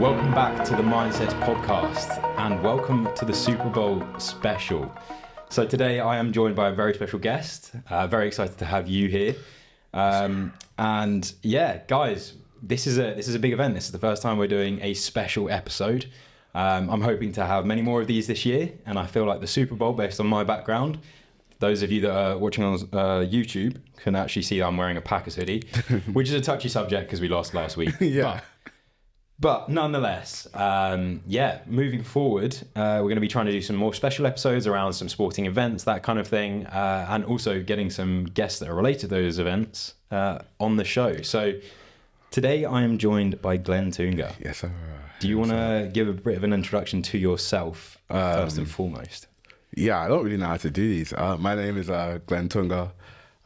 Welcome back to the Mindsets podcast and welcome to the SuperBowl Special. So today I am joined by a very special guest. Very excited to have you here. And yeah, guys, this is a big event. This is the first time we're doing a special episode. I'm hoping to have many more of these this year, and I feel like the Super Bowl, based on my background, those of you that are watching on YouTube can actually see I'm wearing a Packers hoodie, which is a touchy subject because we lost last week. Yeah. But nonetheless, moving forward, we're going to be trying to do some more special episodes around some sporting events, that kind of thing, and also getting some guests that are related to those events on the show. So today I am joined by Glen Toonga. Yes, sir. Do you want to give a bit of an introduction to yourself first and foremost? Yeah, I don't really know how to do these. My name is Glen Toonga.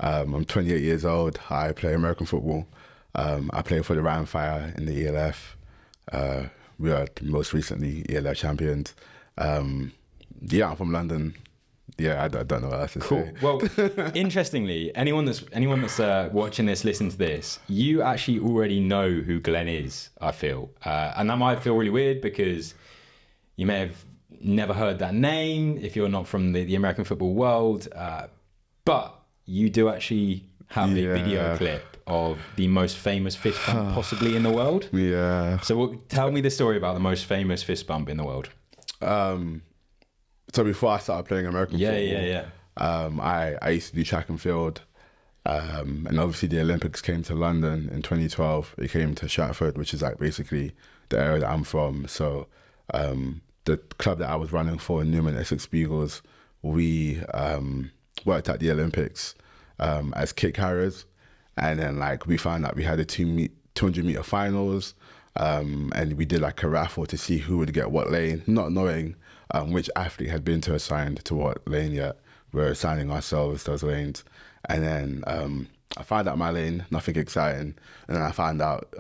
I'm 28 years old. I play American football. I play for the Rhein Fire in the ELF. We are most recently ELF champions. I'm from London. Yeah, I don't know what else to say. Well, interestingly, anyone that's watching this, listen to this, you actually already know who Glen is, I feel. And that might feel really weird because you may have never heard that name if you're not from the American football world. But you do actually have a video clip of the most famous fist bump possibly in the world. Yeah. So tell me the story about the most famous fist bump in the world. So before I started playing American football, I used to do track and field. And obviously the Olympics came to London in 2012. It came to Stratford, which is like basically the area that I'm from. So the club that I was running for, Newman Essex Beagles, we worked at the Olympics as kit carriers. And then like we found out we had a 200 meter finals, and we did like a raffle to see who would get what lane, not knowing which athlete had been assigned to what lane yet. We were assigning ourselves those lanes. And then I found out my lane, nothing exciting. And then I found out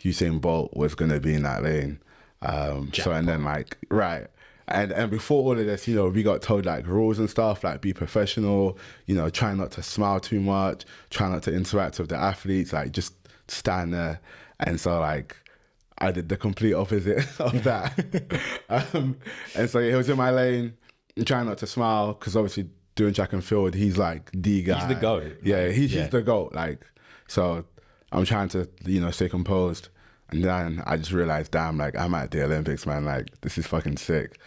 Usain Bolt was going to be in that lane. And then like, right. And before all of this, we got told like rules and stuff, like be professional, try not to smile too much, try not to interact with the athletes, like just stand there. And so like, I did the complete opposite of that. And so he was in my lane, trying not to smile, because obviously doing track and field, he's like the guy. He's the GOAT. Yeah, he's the GOAT. Like, so I'm trying to, stay composed. And then I just realized, damn, like I'm at the Olympics, man. Like this is fucking sick.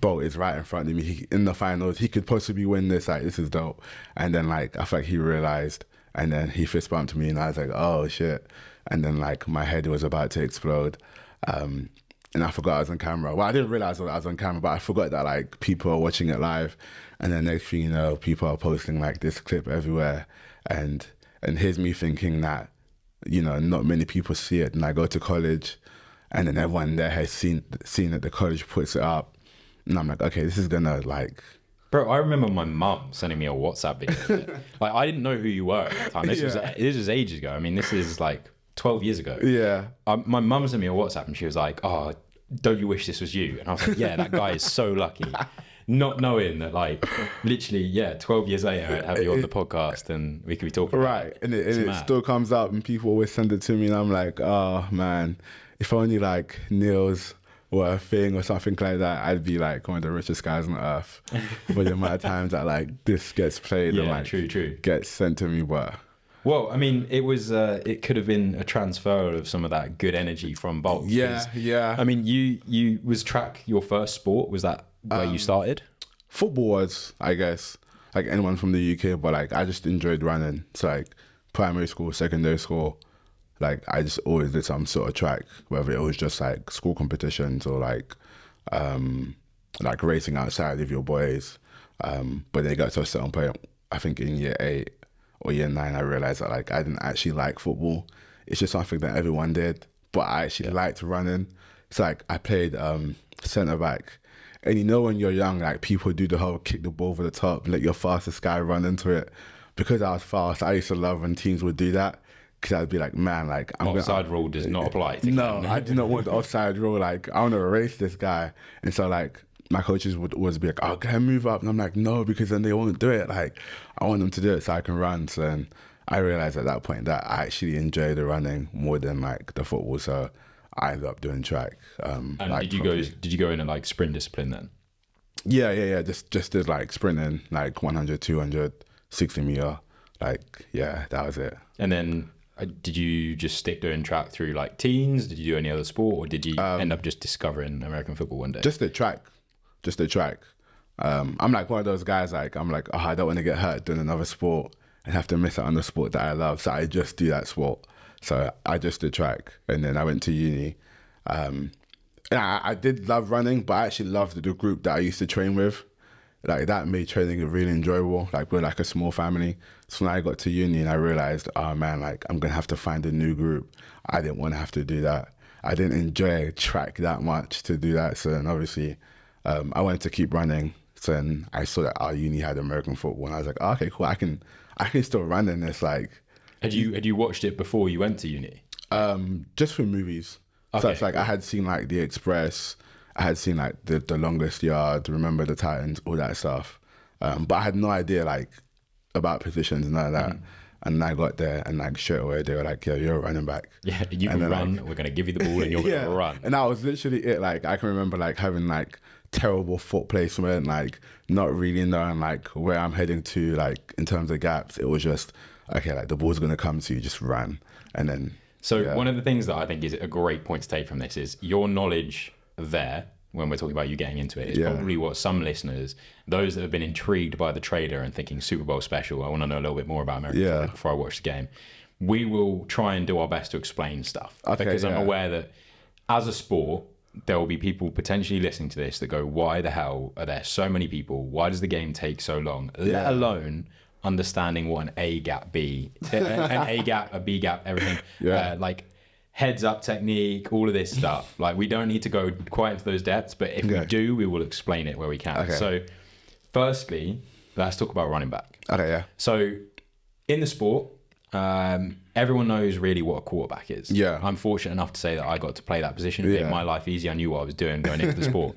Bolt is right in front of me in the finals. He could possibly win this. Like this is dope. And then like I feel like he realized, and then he fist bumped me, and I was like, oh shit. And then like my head was about to explode. And I forgot I was on camera. Well, I didn't realize I was on camera, but I forgot that like people are watching it live. And then next thing you know, people are posting like this clip everywhere. And here's me thinking that, not many people see it. And I go to college, and then everyone there has seen that the college puts it up. And I'm like, okay, this is gonna like... Bro, I remember my mum sending me a WhatsApp video. Like, I didn't know who you were at the time. This was ages ago. I mean, this is like 12 years ago. Yeah. My mum sent me a WhatsApp and she was like, oh, don't you wish this was you? And I was like, yeah, that guy is so lucky. Not knowing that, like, literally, 12 years later, I'd have you on the podcast and we could be talking right. About it. And it still comes up and people always send it to me and I'm like, oh, man, if only, like, Neil's were a thing or something like that, I'd be, like, one of the richest guys on earth for the amount of times that, like, this gets played and, like, true. Gets sent to me, but... Well, I mean, it was. It could have been a transfer of some of that good energy from Bolt. Yeah. I mean, you was track your first sport? Was that where you started? Football was, I guess, like anyone from the UK, but like I just enjoyed running. So like primary school, secondary school, like I just always did some sort of track, whether it was just like school competitions or like racing outside with your boys. But they got to a certain point, I think in year 8 or year 9, I realized that like I didn't actually like football. It's just something that everyone did, but I actually liked running. So like I played centre back, and when you're young, like people do the whole kick the ball over the top, let your fastest guy run into it. Because I was fast, I used to love when teams would do that, because I'd be like, man, like offside rule does not apply to no, I do not want the offside rule. Like I want to race this guy, and so like my coaches would always be like, oh, can I move up? And I'm like, no, because then they won't do it. Like I want them to do it so I can run. So then I realized at that point that I actually enjoy the running more than like the football. So I ended up doing track. And like, did you go in a like sprint discipline then? Yeah. Just did like sprinting, like 100, 200, 60 meter. Like, yeah, that was it. And then did you just stick doing track through like teens? Did you do any other sport, or did you end up just discovering American football one day? Just the track. I'm like one of those guys, like, I'm like, oh, I don't want to get hurt doing another sport and have to miss out on the sport that I love. So I just do that sport. So I just did track. And then I went to uni. And I did love running, but I actually loved the group that I used to train with. Like, that made training really enjoyable. Like, we're like a small family. So when I got to uni and I realized, oh man, like, I'm going to have to find a new group. I didn't want to have to do that. I didn't enjoy track that much to do that. So then obviously I wanted to keep running. So then I saw that our uni had American football, and I was like, oh, okay, cool. I can still run in this. Like, had you watched it before you went to uni? Just for movies. Okay. So it's like I had seen like The Express. I had seen like the Longest Yard, Remember the Titans, all that stuff. But I had no idea like about positions and none of that. And I got there and like straight away they were like, yeah, you're a running back. Yeah, you can run. Like, we're going to give you the ball and you're going to run. And that was literally it. Like, I can remember like having like terrible foot placement, like not really knowing like where I'm heading to, like in terms of gaps. It was just, okay, like the ball's going to come to you, just run. And then... So one of the things that I think is a great point to take from this is your knowledge there, when we're talking about you getting into it, is probably what some listeners, those that have been intrigued by the trader and thinking SuperBowl Special, I want to know a little bit more about American football before I watch the game. We will try and do our best to explain stuff. Because I'm aware that as a sport, there will be people potentially listening to this that go, why the hell are there so many people? Why does the game take so long? Let alone understanding what an A gap be, an A gap, a B gap, everything. Like heads up technique, all of this stuff. Like, we don't need to go quite into those depths, but if we do, we will explain it where we can. So firstly, let's talk about running back. So in the sport, everyone knows really what a quarterback is. I'm fortunate enough to say that I got to play that position. It made my life easy. I knew what I was doing going into the sport.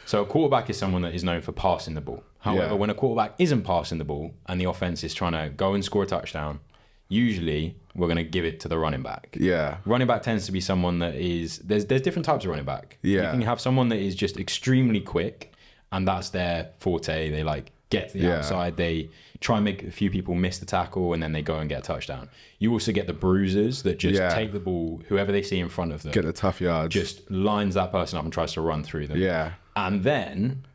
So a quarterback is someone that is known for passing the ball. However, when a quarterback isn't passing the ball and the offense is trying to go and score a touchdown, usually we're going to give it to the running back. Running back tends to be someone that is... There's different types of running back. You can have someone that is just extremely quick, and that's their forte. They like get to the outside. They try and make a few people miss the tackle, and then they go and get a touchdown. You also get the bruisers that just take the ball, whoever they see in front of them. Get the tough yards. Just lines that person up and tries to run through them. And then...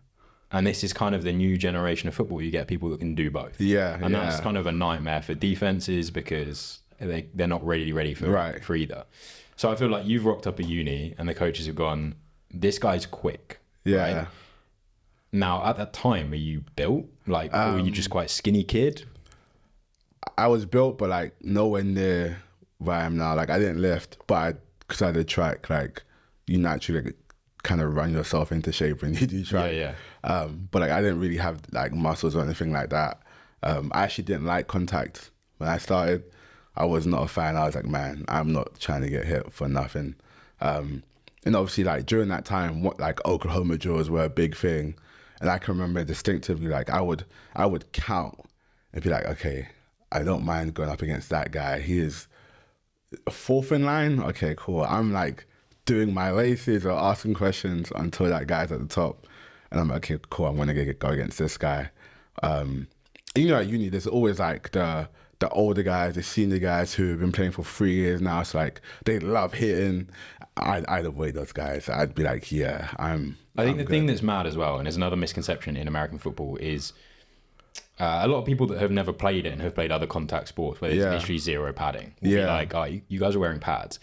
And this is kind of the new generation of football. You get people that can do both. And that's kind of a nightmare for defenses because they're not really ready for either. So I feel like you've rocked up at uni and the coaches have gone, this guy's quick. Right? Now, at that time, were you built? Like, or were you just quite a skinny kid? I was built, but like nowhere near where I am now. Like, I didn't lift, but because I did track, like, you naturally kind of run yourself into shape when you do track. But like I didn't really have like muscles or anything like that. I actually didn't like contact when I started. I was not a fan. I was like, man, I'm not trying to get hit for nothing. And obviously like during that time, what like Oklahoma drills were a big thing. And I can remember distinctively, like I would count and be like, okay, I don't mind going up against that guy. He is fourth in line. Okay, cool. I'm like doing my laces or asking questions until that guy's at the top. And I'm like, okay, cool, I'm going to go against this guy. You know, at uni, there's always like the older guys, the senior guys who have been playing for 3 years now. It's like, they love hitting. I'd avoid those guys. I'd be like, I think the thing that's mad as well, and there's another misconception in American football, is a lot of people that have never played it and have played other contact sports where there's literally zero padding will be like, oh, you guys are wearing pads.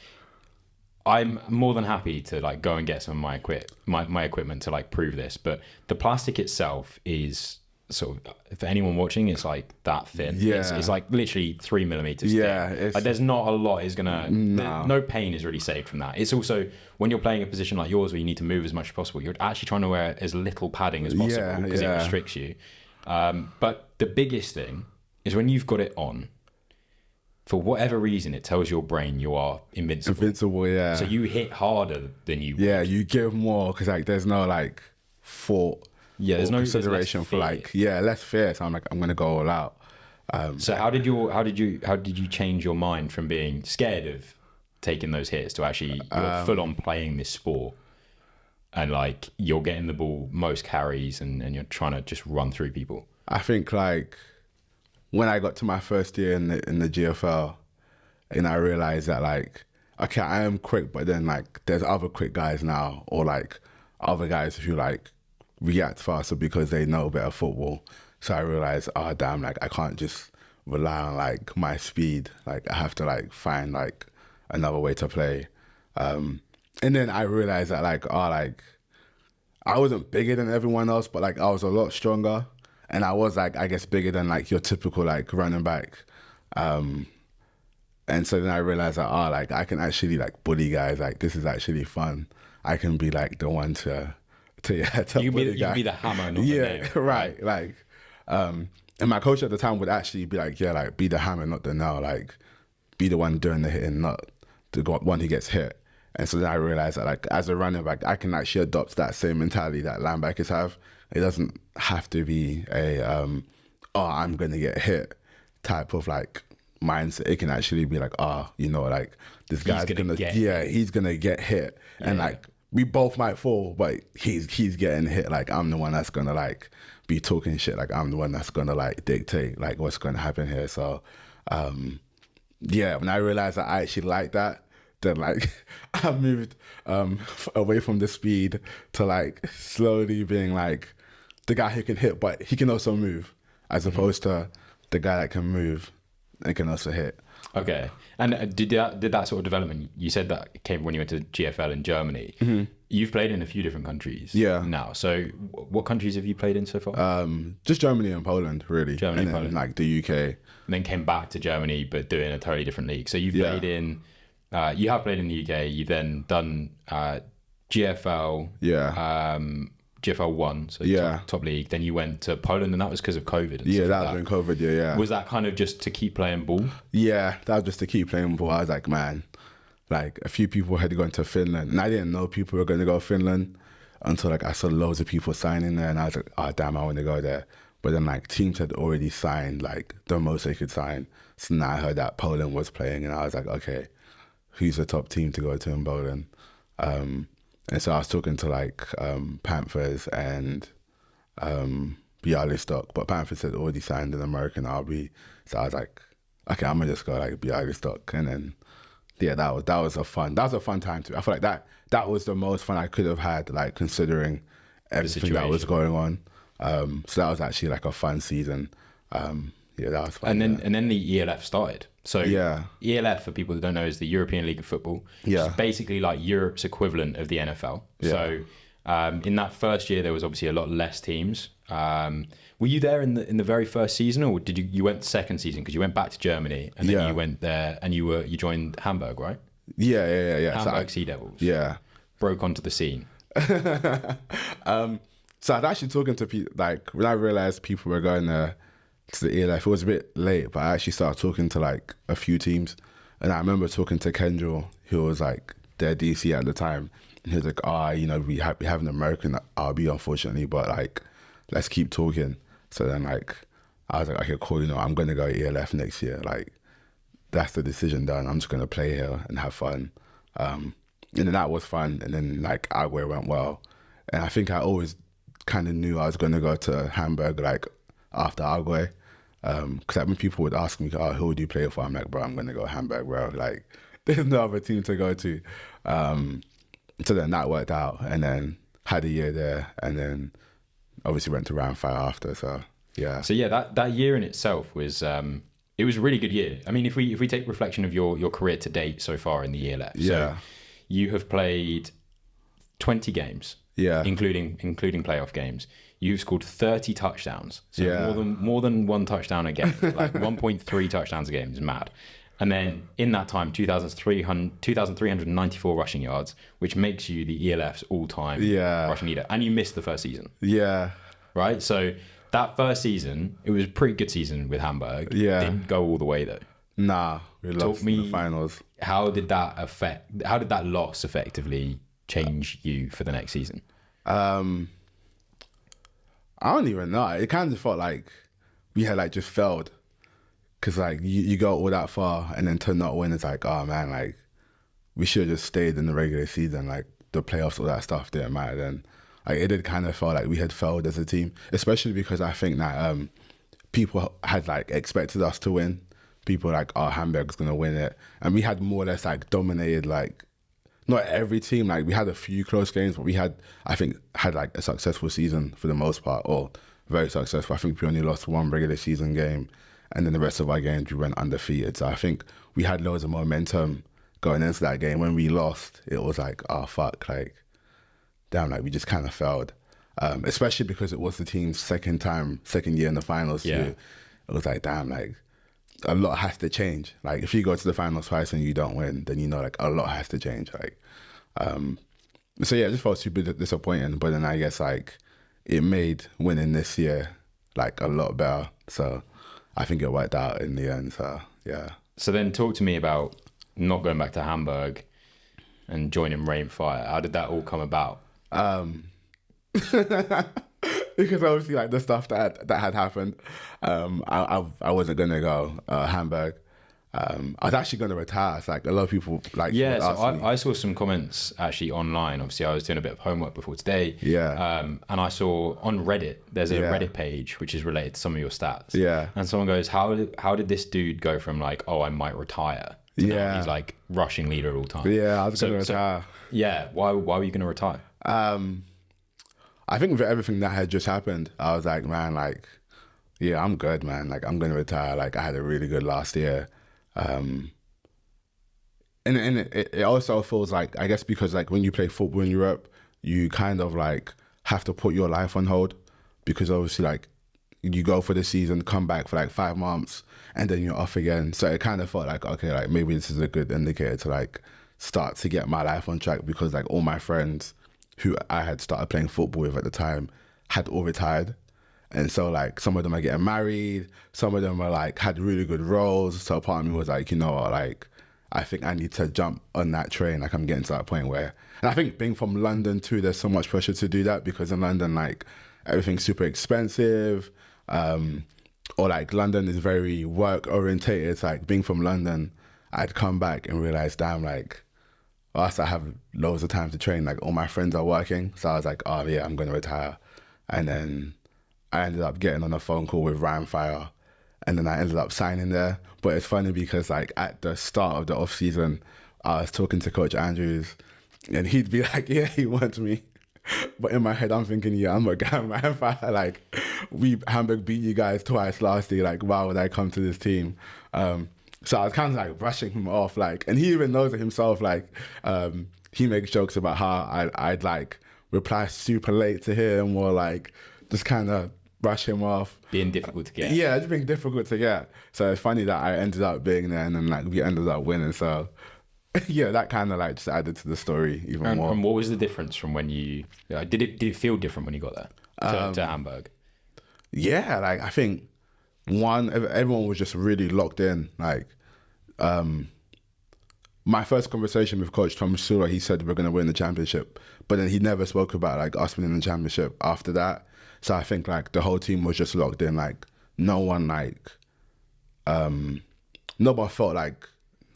I'm more than happy to like go and get some of my equipment to like prove this, but the plastic itself is sort of, for anyone watching, it's like that thin. It's like literally 3 millimeters thin. Like there's not a lot is gonna no pain is really saved from that. It's also when you're playing a position like yours where you need to move as much as possible, you're actually trying to wear as little padding as possible because it restricts you. But the biggest thing is when you've got it on, for whatever reason, it tells your brain you are invincible. So you hit harder than you would. You give more because like there's no like thought. There's no consideration for like less fear. So I'm like, I'm gonna go all out. So how did you change your mind from being scared of taking those hits to actually you're full on playing this sport, and like you're getting the ball most carries and you're trying to just run through people? I think like when I got to my first year in the GFL, and I realized that like, okay, I am quick, but then like there's other quick guys now, or like other guys who like react faster because they know better football. So I realized, oh damn, like I can't just rely on like my speed. Like I have to like find like another way to play. And then I realized that like, oh, like I wasn't bigger than everyone else, but like I was a lot stronger, and I was like, I guess, bigger than like your typical like running back. And so then I realized that, oh, like I can actually like bully guys. Like this is actually fun. I can be like the one to you can be the hammer, not the nail. Right. Like, and my coach at the time would actually be like, yeah, like be the hammer, not the nail. Like, be the one doing the hitting, not the one who gets hit. And so then I realized that like as a running back, I can actually adopt that same mentality that linebackers have. It doesn't have to be a I'm gonna get hit type of like mindset. It can actually be like, like this guy's he's gonna get hit, and like we both might fall, but he's getting hit. Like I'm the one that's gonna like be talking shit. Like I'm the one that's gonna like dictate like what's gonna happen here. So when I realized that I actually like that, then like I moved away from the speed to like slowly being like the guy who can hit, but he can also move, as opposed to the guy that can move and can also hit. Okay. And did that sort of development, you said that came when you went to GFL in Germany. Mm-hmm. You've played in a few different countries now. So what countries have you played in so far? Just Germany and Poland, really. Germany and Poland. Like the UK. And then came back to Germany, but doing a totally different league. So you've played in, you have played in the UK. You've then done GFL. GFL 1, so top league. Then you went to Poland, and that was because of COVID. And that was during COVID, yeah. Was that kind of just to keep playing ball? Yeah, that was just to keep playing ball. I was like, man, like a few people had gone to Finland, and I didn't know people were going to go to Finland until like I saw loads of people signing there, and I was like, oh damn, I want to go there. But then like teams had already signed like the most they could sign. So now I heard that Poland was playing, and I was like, okay, who's the top team to go to in Poland? And so I was talking to like Panthers and Bialystok, but Panthers had already signed an American RB. So I was like, okay, I'm gonna just go like Bialystok, and then that was a fun time too. I feel like that was the most fun I could have had, like considering everything that was going on. So that was actually like a fun season. That was fun. And then the ELF started. So ELF, for people that don't know, is the European League of Football, which is basically like Europe's equivalent of the NFL. Yeah. So in that first year, there was obviously a lot less teams. Were you there in the very first season, or did you went second season because you went back to Germany and then you went there and you joined Hamburg, right? Yeah. Hamburg Sea Devils. Yeah, broke onto the scene. So I'd actually talking to people like when I realized people were going there to the ELF. It was a bit late, but I actually started talking to like a few teams, and I remember talking to Kendrill, who was like their DC at the time, and he was like, we have an American RB, unfortunately, but like let's keep talking. So then like I was like, okay, cool, I'm gonna go ELF next year. Like that's the decision done. I'm just gonna play here and have fun. And then that was fun, and then like Agüe went well, and I think I always kind of knew I was gonna go to Hamburg like after Agüe. Because when people would ask me, who would you play for? I'm like, bro, I'm going to go Hamburg, bro. Like, there's no other team to go to. So then that worked out, and then had a year there, and then obviously went to Rhein Fire after, so yeah. So yeah, that year in itself was, it was a really good year. I mean, if we take reflection of your career to date so far in the ELF, so you have played 20 games, including playoff games. You've scored 30 touchdowns, so more than one touchdown a game, like 1.3 touchdowns a game is mad. And then in that time, 2,394 rushing yards, which makes you the ELF's all-time rushing leader. And you missed the first season. Yeah. Right? So that first season, it was a pretty good season with Hamburg. Yeah. Didn't go all the way though. Nah, we lost in the finals. How did that loss effectively change you for the next season? I don't even know. It kind of felt like we had like just failed, because like you go all that far and then to not win, it's like, oh man, like we should have just stayed in the regular season. Like the playoffs, all that stuff didn't matter then. Like it did kind of feel like we had failed as a team, especially because I think that people had like expected us to win. People like, oh, Hamburg's gonna win it, and we had more or less like dominated like. Not every team, like we had a few close games, but we had like a successful season for the most part, or very successful. I think we only lost one regular season game, and then the rest of our games we went undefeated. So I think we had loads of momentum going into that game. When we lost, it was like, oh fuck, like damn, like we just kind of failed. Especially because it was the team's second year in the finals too. It was like, damn, like a lot has to change. Like if you go to the finals twice and you don't win, then you know like a lot has to change. Like, so yeah, I just felt super disappointing. But then I guess like it made winning this year like a lot better. So I think it worked out in the end. So yeah. So then talk to me about not going back to Hamburg and joining Rhein Fire. How did that all come about? Because obviously like the stuff that had happened, I wasn't gonna go Hamburg. I was actually gonna retire. It's like a lot of people like so I saw some comments actually online. Obviously I was doing a bit of homework before today. And I saw on Reddit there's a Reddit page which is related to some of your stats. And someone goes, how did this dude go from like, oh, I might retire to now he's like rushing leader all time? I was gonna retire. Why were you gonna retire? I think with everything that had just happened, I was like, man, like, yeah, I'm good, man. Like, I'm going to retire. Like, I had a really good last year. And it also feels like, I guess because, like, when you play football in Europe, you kind of, like, have to put your life on hold because, obviously, like, you go for the season, come back for, like, 5 months, and then you're off again. So it kind of felt like, okay, like, maybe this is a good indicator to, like, start to get my life on track because, like, all my friends who I had started playing football with at the time had all retired. And so like some of them are getting married, some of them are like had really good roles. So part of me was like, you know what, like I think I need to jump on that train. Like I'm getting to that point where, and I think being from London too, there's so much pressure to do that because in London, like everything's super expensive. Or like London is very work orientated. It's like being from London, I'd come back and realize, damn, like, whilst I have loads of time to train, like all my friends are working. So I was like, oh yeah, I'm going to retire. And then I ended up getting on a phone call with Rhein Fire. And then I ended up signing there. But it's funny because like at the start of the off season, I was talking to Coach Andrews and he'd be like, yeah, he wants me. But in my head, I'm thinking, yeah, I'm a guy, Rhein Fire. Like Hamburg beat you guys twice last year. Like, why would I come to this team? So I was kind of like brushing him off, like, and he even knows it himself. Like, he makes jokes about how I'd like reply super late to him or like just kind of brush him off. Being difficult to get. Yeah, just being difficult to get. So it's funny that I ended up being there and then like we ended up winning. So yeah, that kind of like just added to the story even more. And what was the difference from when you? Did it feel different when you got there to Hamburg? Yeah, like I think everyone was just really locked in. Like, my first conversation with Coach Thomas Sula, he said we're going to win the championship, but then he never spoke about like us winning the championship after that. So I think like the whole team was just locked in. Like no one like, nobody felt like,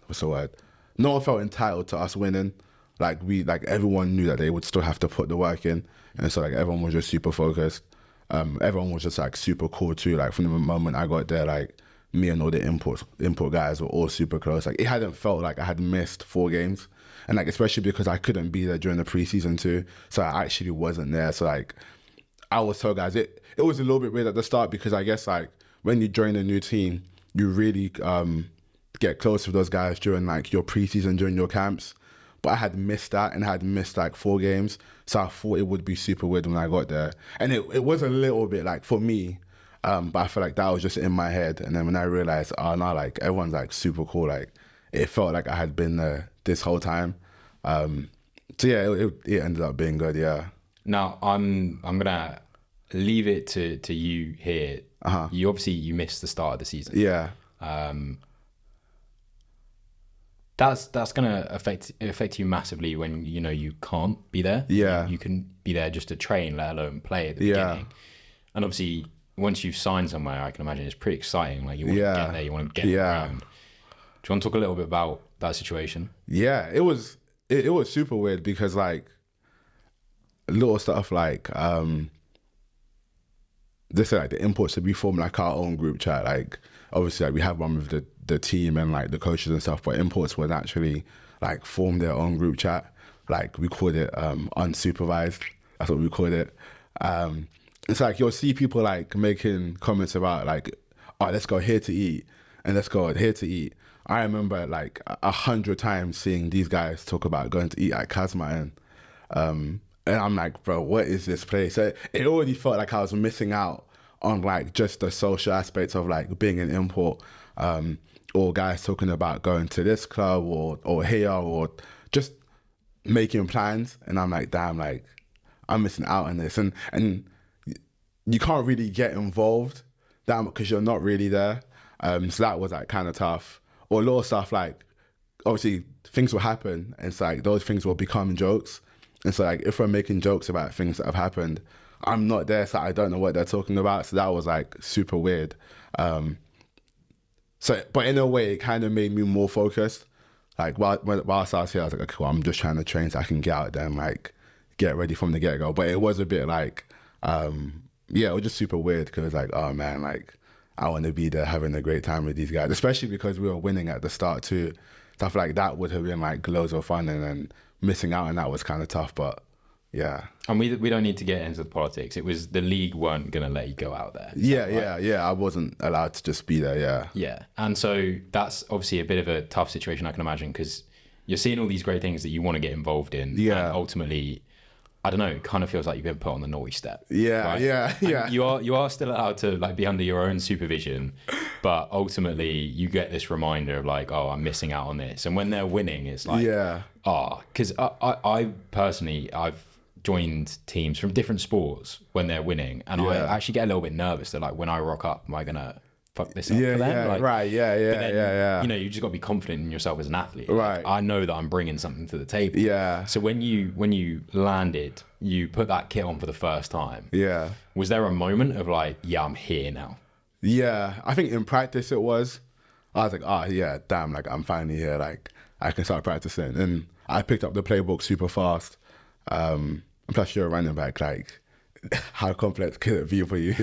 what's the word? No one felt entitled to us winning. Like everyone knew that they would still have to put the work in, and so like everyone was just super focused. Everyone was just like super cool too. Like from the moment I got there, like me and all the import guys were all super close. Like it hadn't felt like I had missed 4 games, and like especially because I couldn't be there during the preseason too, so I actually wasn't there. So like I was told guys, it was a little bit weird at the start because I guess like when you join a new team, you really get close with those guys during like your preseason, during your camps. But I had missed that and had missed like 4 games. So I thought it would be super weird when I got there. And it was a little bit like for me, but I feel like that was just in my head. And then when I realized, oh no, like everyone's like super cool. Like it felt like I had been there this whole time. So yeah, it ended up being good, yeah. Now I'm gonna leave it to you here. You obviously missed the start of the season. Yeah. That's gonna affect you massively when you can't be there. Yeah. You can be there just to train, let alone play at the beginning. And obviously, once you've signed somewhere, I can imagine it's pretty exciting. Like you want to get there, you want to get around. Do you want to talk a little bit about that situation? Yeah, it was it was super weird because like little stuff like they said like the imports should be formed like our own group chat. Like obviously like we have one with the team and like the coaches and stuff, but imports would actually like form their own group chat. Like we called it unsupervised. That's what we called it. It's like you'll see people like making comments about like, oh, let's go here to eat and let's go here to eat. I remember like 100 times seeing these guys talk about going to eat at Kazma and I'm like, bro, what is this place? It already felt like I was missing out on like just the social aspects of like being an import, or guys talking about going to this club or here or just making plans. And I'm like, damn, like I'm missing out on this. And you can't really get involved that because you're not really there. So that was like kind of tough. Or little stuff like, obviously things will happen and it's like those things will become jokes. And so like if we're making jokes about things that have happened, I'm not there, so I don't know what they're talking about. So that was like super weird. But in a way, it kind of made me more focused. Like whilst I was here, I was like, okay, well, I'm just trying to train so I can get out there and like get ready from the get-go. But it was a bit like, it was just super weird because like, oh man, like I want to be there having a great time with these guys, especially because we were winning at the start too. Stuff like that would have been like loads of fun, and then missing out on that was kind of tough, but yeah. And we don't need to get into the politics. It was the league weren't going to let you go out there. Yeah. I wasn't allowed to just be there, yeah. Yeah, and so that's obviously a bit of a tough situation, I can imagine, because you're seeing all these great things that you want to get involved in. Yeah. And ultimately, I don't know, it kind of feels like you've been put on the naughty step. Yeah, right? yeah. And you are still allowed to like be under your own supervision, but ultimately you get this reminder of like, oh, I'm missing out on this. And when they're winning, it's like, because I personally, I've joined teams from different sports when they're winning, and I actually get a little bit nervous that like when I rock up, am I gonna fuck this up for them? Yeah, like, right, yeah. You know, you just got to be confident in yourself as an athlete. Right. Like, I know that I'm bringing something to the table. Yeah. So when you landed, you put that kit on for the first time. Yeah. Was there a moment of like, yeah, I'm here now? Yeah, I think in practice it was. I was like, oh yeah, damn, like I'm finally here. Like I can start practicing, and I picked up the playbook super fast. Plus, you're a running back. Like, how complex could it be for you?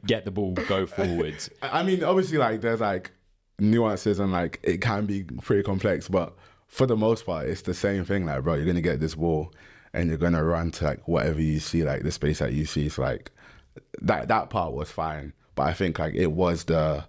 Get the ball, go forwards. I mean, obviously, like there's like nuances and like it can be pretty complex, but for the most part, it's the same thing. Like, bro, you're gonna get this ball and you're gonna run to like whatever you see, like the space that you see. So like that part was fine, but I think like it was the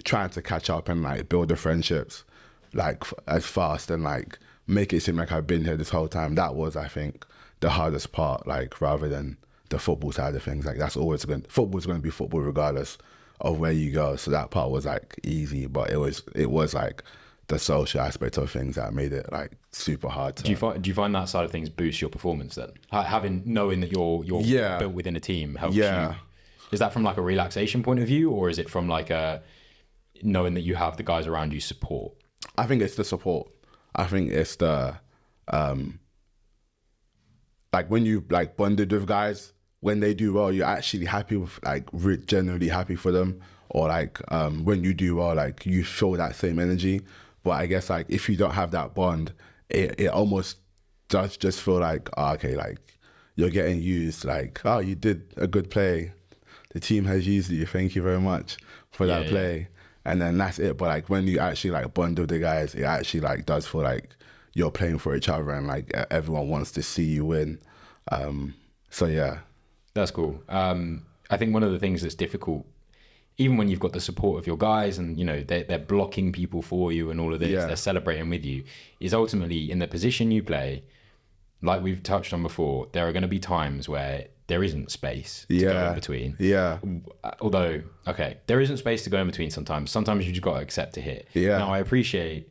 trying to catch up and like build the friendships like as fast and like make it seem like I've been here this whole time. That was, I think, the hardest part, like rather than the football side of things. Like that's always football's going to be football regardless of where you go. So that part was like easy, but it was like the social aspect of things that made it like super hard. Do you find that side of things boost your performance then? Knowing that you're built within a team helps you. Is that from like a relaxation point of view, or is it from like a knowing that you have the guys around you support? I think it's the support. I think it's the like when you like bonded with guys, when they do well, you're actually happy with like genuinely happy for them, or like when you do well, like you feel that same energy. But I guess like if you don't have that bond, it almost does just feel like, oh, okay, like you're getting used. Like, oh, you did a good play. The team has used you. Thank you very much for that play. Yeah. And then that's it. But like when you actually like bond with the guys, it actually like does feel like you're playing for each other and like everyone wants to see you win. So yeah. That's cool. I think one of the things that's difficult, even when you've got the support of your guys and, you know, they're blocking people for you and all of this, they're celebrating with you, is ultimately in the position you play, like we've touched on before, there are going to be times where there isn't space to go in between. Yeah. Although, okay, there isn't space to go in between sometimes. Sometimes you just got to accept a hit. Yeah. Now, I appreciate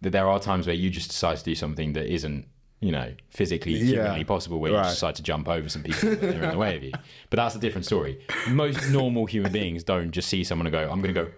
that there are times where you just decide to do something that isn't, you know, physically, humanly possible, where you just decide to jump over some people that are in the way of you. But that's a different story. Most normal human beings don't just see someone and go, I'm going to go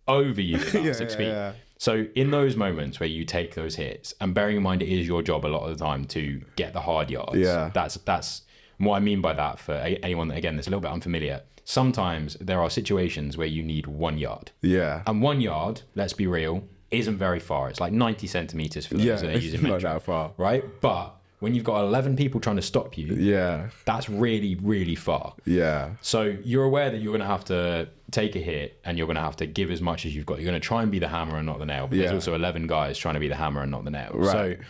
over you about 6 feet. Yeah. So in those moments where you take those hits, and bearing in mind it is your job a lot of the time to get the hard yards, that's what I mean by that for anyone that, again, that's a little bit unfamiliar. Sometimes there are situations where you need 1 yard. Yeah. And 1 yard, let's be real, isn't very far. It's like 90 centimeters for those that are using not Metro, that far. right? But when you've got 11 people trying to stop you, that's really, really far. Yeah. So you're aware that you're going to have to take a hit and you're going to have to give as much as you've got. You're going to try and be the hammer and not the nail. But there's also 11 guys trying to be the hammer and not the nail. Right. So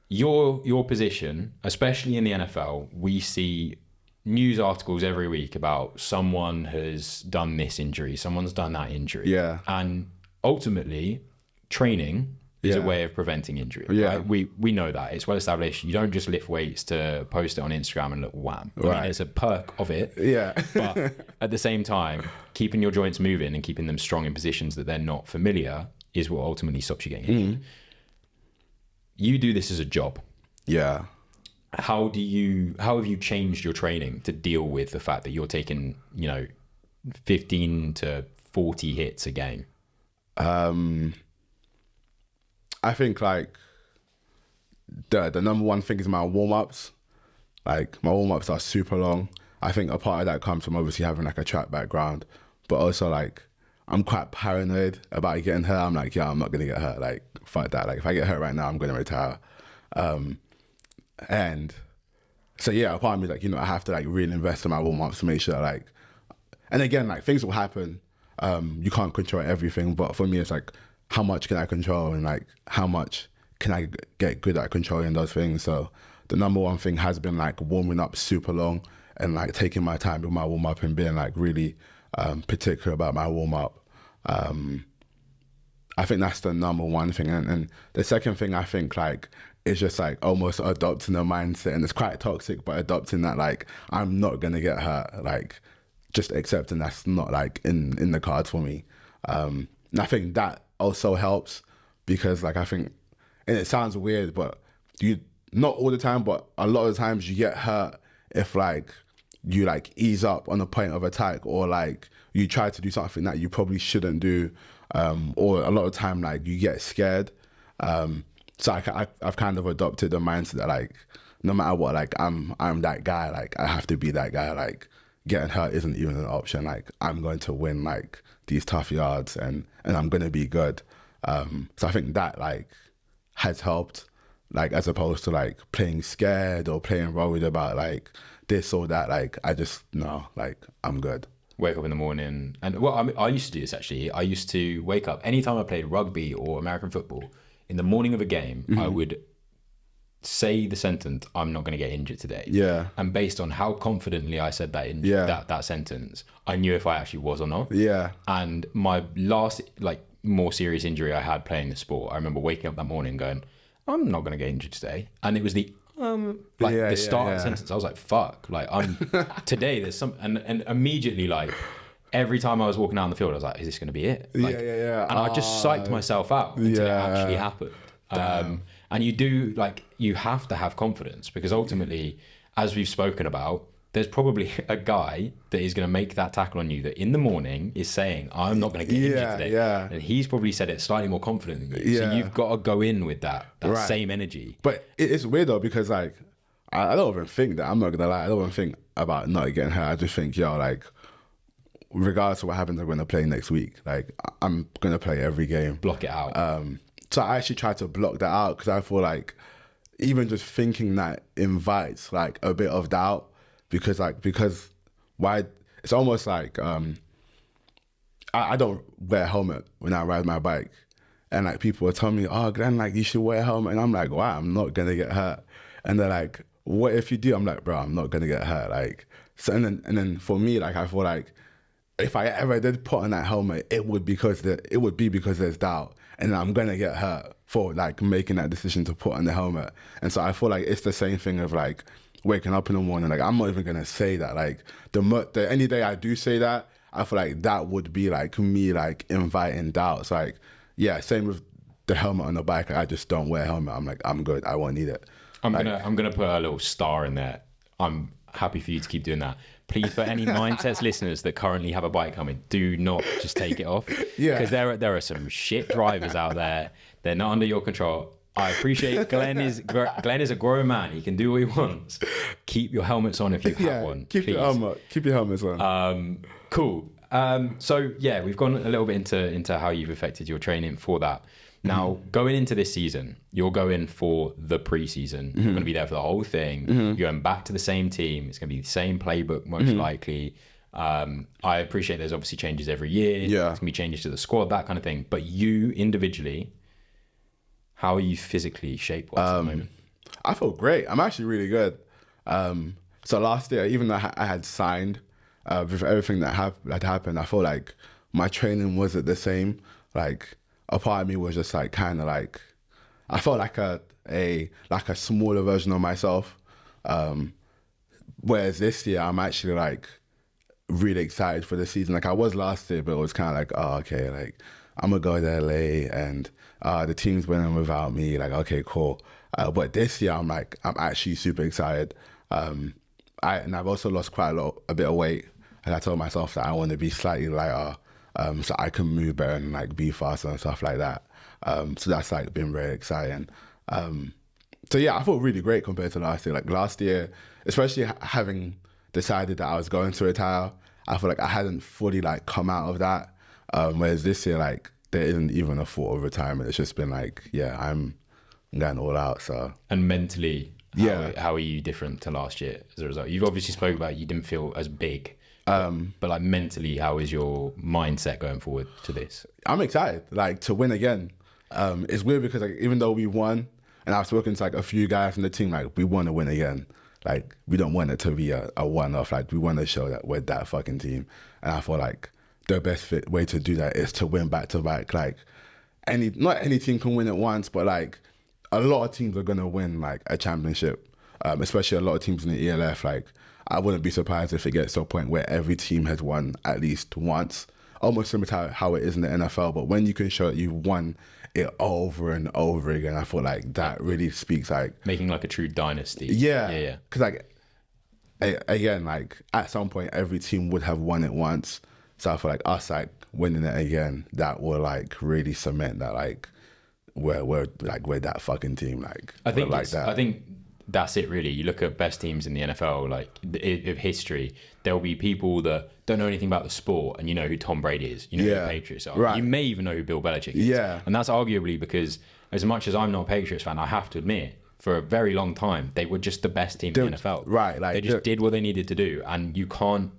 your position, especially in the NFL, we see news articles every week about someone has done this injury, someone's done that injury. Yeah. And ultimately, training is a way of preventing injury. Yeah. Right? We know that. It's well established. You don't just lift weights to post it on Instagram and look wham. I mean, there's a perk of it. Yeah. But at the same time, keeping your joints moving and keeping them strong in positions that they're not familiar is what ultimately stops you getting injured. You do this as a job. Yeah. How have you changed your training to deal with the fact that you're taking, 15 to 40 hits a game? I think like the number one thing is my warm-ups. Like my warm-ups are super long. I think a part of that comes from obviously having like a track background, but also like I'm quite paranoid about getting hurt. I'm like, I'm not gonna get hurt. Like fuck that. Like if I get hurt right now, I'm gonna retire. And so a part of me like, I have to like really invest in my warm-ups to make sure like, and again, like things will happen. You can't control everything, but for me, it's like, how much can I control and like how much can I get good at controlling those things? So the number one thing has been like warming up super long and like taking my time with my warm up and being like really particular about my warm up. I think that's the number one thing. And the second thing I think like is just like almost adopting a mindset, and it's quite toxic, but adopting that like I'm not gonna get hurt, like just accepting that's not like in the cards for me. And I think that also helps because like I think, and it sounds weird, but you not all the time, but a lot of the times you get hurt if like you like ease up on the point of attack or like you try to do something that you probably shouldn't do, or a lot of time like you get scared. So I've kind of adopted the mindset that like no matter what, like I'm that guy, like I have to be that guy, like getting hurt isn't even an option. Like I'm going to win like these tough yards and I'm going to be good. So I think that like has helped, like as opposed to like playing scared or playing worried about like this or that. Like I just know like I'm good. Wake up in the morning and I used to do this actually. I used to wake up anytime I played rugby or American football in the morning of a game. I would say the sentence, I'm not going to get injured today. Yeah. And based on how confidently I said that that sentence, I knew if I actually was or not. Yeah. And my last like more serious injury I had playing the sport, I remember waking up that morning going, I'm not going to get injured today. And it was the start of the sentence. I was like, fuck, like today there's some, and immediately like every time I was walking out on the field, I was like, is this going to be it? Like, and I just psyched myself out until it actually happened. And you have to have confidence because ultimately, as we've spoken about, there's probably a guy that is going to make that tackle on you that in the morning is saying, I'm not going to get injured today. Yeah. And he's probably said it slightly more confident than you. Yeah. So you've got to go in with that same energy. But it's weird though, because like, I don't even think that, I'm not going to lie, I don't even think about not getting hurt. I just think, like, regardless of what happens, I'm going to play next week. Like, I'm going to play every game. Block it out. So I actually try to block that out because I feel like even just thinking that invites like a bit of doubt because why it's almost like I don't wear a helmet when I ride my bike, and like people are telling me, oh Glenn, like you should wear a helmet, and I'm like, wow, I'm not gonna get hurt. And they're like, what if you do? I'm like, bro, I'm not gonna get hurt. Like, so and then for me, like I feel like if I ever did put on that helmet, it would be because there's doubt, and I'm gonna get hurt for like making that decision to put on the helmet. And so I feel like it's the same thing of like waking up in the morning. Like I'm not even gonna say that. Like the any day I do say that, I feel like that would be like me like inviting doubts. Like yeah, same with the helmet on the bike. I just don't wear a helmet. I'm like, I'm good. I won't need it. I'm gonna put a little star in there. I'm happy for you to keep doing that. Please, for any Mindsets listeners that currently have a bike helmet, do not just take it off. Yeah. Because there are some shit drivers out there. They're not under your control. I appreciate Glenn is a grown man. He can do what he wants. Keep your helmets on if you have one. Keep your helmets on. Cool. So yeah, we've gone a little bit into how you've affected your training for that. Now, going into this season, you're going for the preseason. You're going to be there for the whole thing. You're going back to the same team. It's going to be the same playbook, most likely. I appreciate there's obviously changes every year. Yeah. There's going to be changes to the squad, that kind of thing. But you individually, how are you physically shaped at the moment? I feel great. I'm actually really good. So last year, even though I had signed, with everything that had happened, I feel like my training wasn't the same. Like, a part of me was just like kind of like, I felt like a smaller version of myself. Whereas this year, I'm actually like really excited for the season. Like I was last year, but it was kind of like, oh, okay, like I'm gonna go to LA and the team's winning without me. Like, okay, cool. But this year, I'm actually super excited. And I've also lost a bit of weight. And I told myself that I want to be slightly lighter. So I can move better and like be faster and stuff like that. So that's like been very exciting. So yeah, I feel really great compared to last year. Like last year, especially having decided that I was going to retire, I feel like I hadn't fully like come out of that. Whereas this year, like there isn't even a thought of retirement. It's just been like, yeah, I'm going all out. So and mentally, how are you different to last year as a result? You've obviously spoke about you didn't feel as big. But like mentally, how is your mindset going forward to this? I'm excited, like to win again. It's weird because like even though we won, and I've spoken to like a few guys from the team, like we want to win again. Like we don't want it to be a one-off. Like we want to show that we're that fucking team. And I feel like the best way to do that is to win back to back. Like not any team can win at once, but like a lot of teams are gonna win like a championship. Especially a lot of teams in the ELF. Like I wouldn't be surprised if it gets to a point where every team has won at least once, almost similar to how it is in the NFL. But when you can show that you've won it over and over again, I feel like that really speaks like making like a true dynasty. Yeah. Because like again, like at some point every team would have won it once. So I feel like us like winning it again, that will like really cement that like we're that fucking team. Like I think like that. I think that's it really. You look at best teams in the NFL, like of history, there'll be people that don't know anything about the sport and you know who Tom Brady is, you know who the Patriots are. Right. You may even know who Bill Belichick is. Yeah. And that's arguably because as much as I'm not a Patriots fan, I have to admit, for a very long time, they were just the best team in the NFL. Right. Like they just did what they needed to do. And you can't...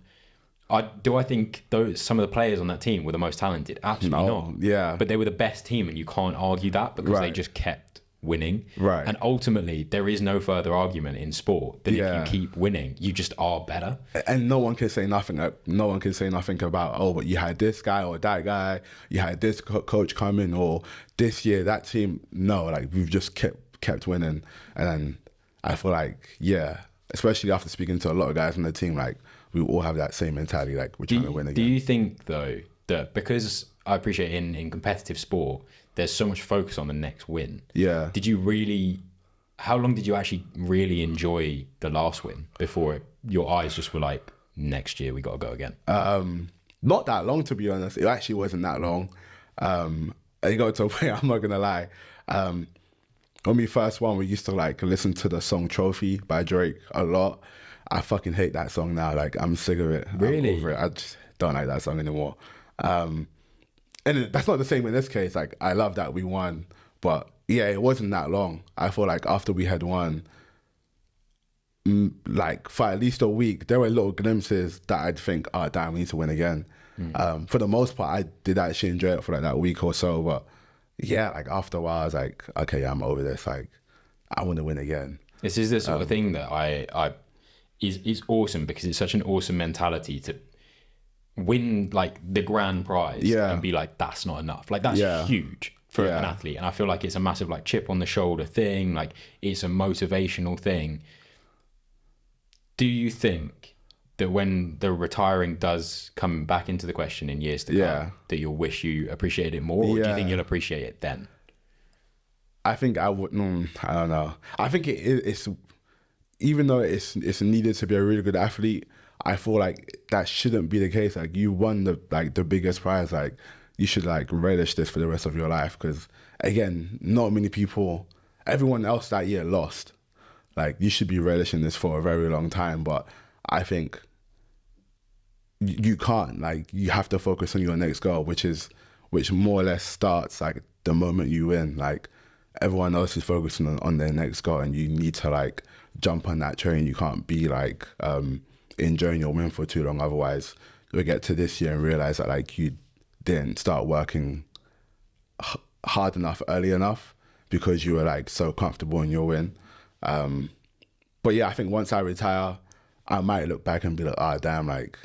I think some of the players on that team were the most talented? Absolutely not. Yeah. But they were the best team and you can't argue that because they just kept winning. Right. And ultimately, there is no further argument in sport than if you keep winning, you just are better. And no one can say nothing. No one can say nothing about, oh, but you had this guy or that guy, you had this coach come in, or this year, that team. No, like we've just kept winning. And then I feel like, yeah, especially after speaking to a lot of guys on the team, like we all have that same mentality, like we're trying to win again. Do you think, though, that because I appreciate in competitive sport, there's so much focus on the next win. Yeah. How long did you actually really enjoy the last win before your eyes just were like, next year we got to go again? Not that long, to be honest. It actually wasn't that long. It got to a point, I'm not going to lie. When we first won, we used to like listen to the song Trophy by Drake a lot. I fucking hate that song now. Like I'm sick of it. Really? I'm over it. I just don't like that song anymore. And that's not the same in this case. Like, I love that we won. But, yeah, it wasn't that long. I feel like after we had won, like, for at least a week, there were little glimpses that I'd think, oh, damn, we need to win again. For the most part, I did actually enjoy it for, like, that week or so. But, yeah, like, after a while, I was like, okay, I'm over this. Like, I want to win again. This is the sort of thing that is awesome because it's such an awesome mentality to win like the grand prize and be like, that's not enough. Like that's huge for an athlete. And I feel like it's a massive like chip on the shoulder thing. Like it's a motivational thing. Do you think that when the retiring does come back into the question in years to come, that you'll wish you appreciated it more? Or do you think you'll appreciate it then? I think I would, I don't know. I think it's even though it's needed to be a really good athlete, I feel like that shouldn't be the case. Like you won the biggest prize. Like you should like relish this for the rest of your life. Because again, not many people, everyone else that year lost. Like you should be relishing this for a very long time. But I think you can't. Like, you have to focus on your next goal, which more or less starts like the moment you win. Like, everyone else is focusing on their next goal, and you need to like jump on that train. You can't be like enjoying your win for too long, otherwise you'll get to this year and realize that like you didn't start working hard enough early enough because you were like so comfortable in your win. But yeah, I think once I retire, I might look back and be like, oh damn, like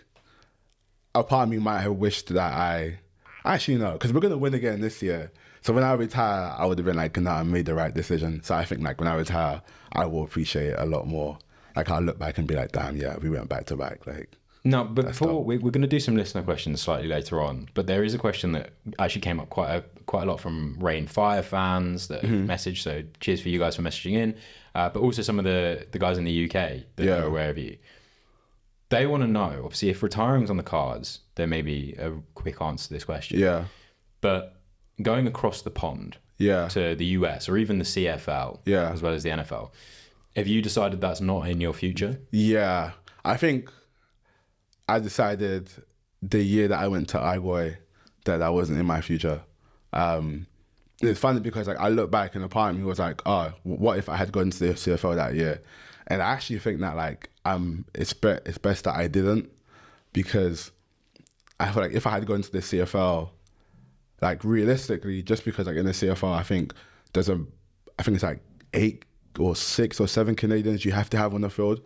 a part of me might have wished that I actually no, because we're gonna win again this year. So when I retire, I would have been like, no, I made the right decision. So I think like when I retire, I will appreciate it a lot more. Like, I'll look back and be like, damn, yeah, we went back to back. Like, no, but before we're going to do some listener questions slightly later on. But there is a question that actually came up quite a lot from Rhein Fire fans that have messaged. So cheers for you guys for messaging in. But also some of the guys in the UK that are aware of you. They want to know, obviously, if retiring's on the cards, there may be a quick answer to this question. Yeah. But going across the pond to the US or even the CFL as well as the NFL, have you decided that's not in your future? Yeah. I think I decided the year that I went to Iowa that wasn't in my future. It's funny because like I look back and a part of me was like, oh, what if I had gone to the CFL that year? And I actually think that like it's best that I didn't, because I feel like if I had gone to the CFL, like realistically, just because like in the CFL, I think it's like 8 or 6 or 7 Canadians you have to have on the field.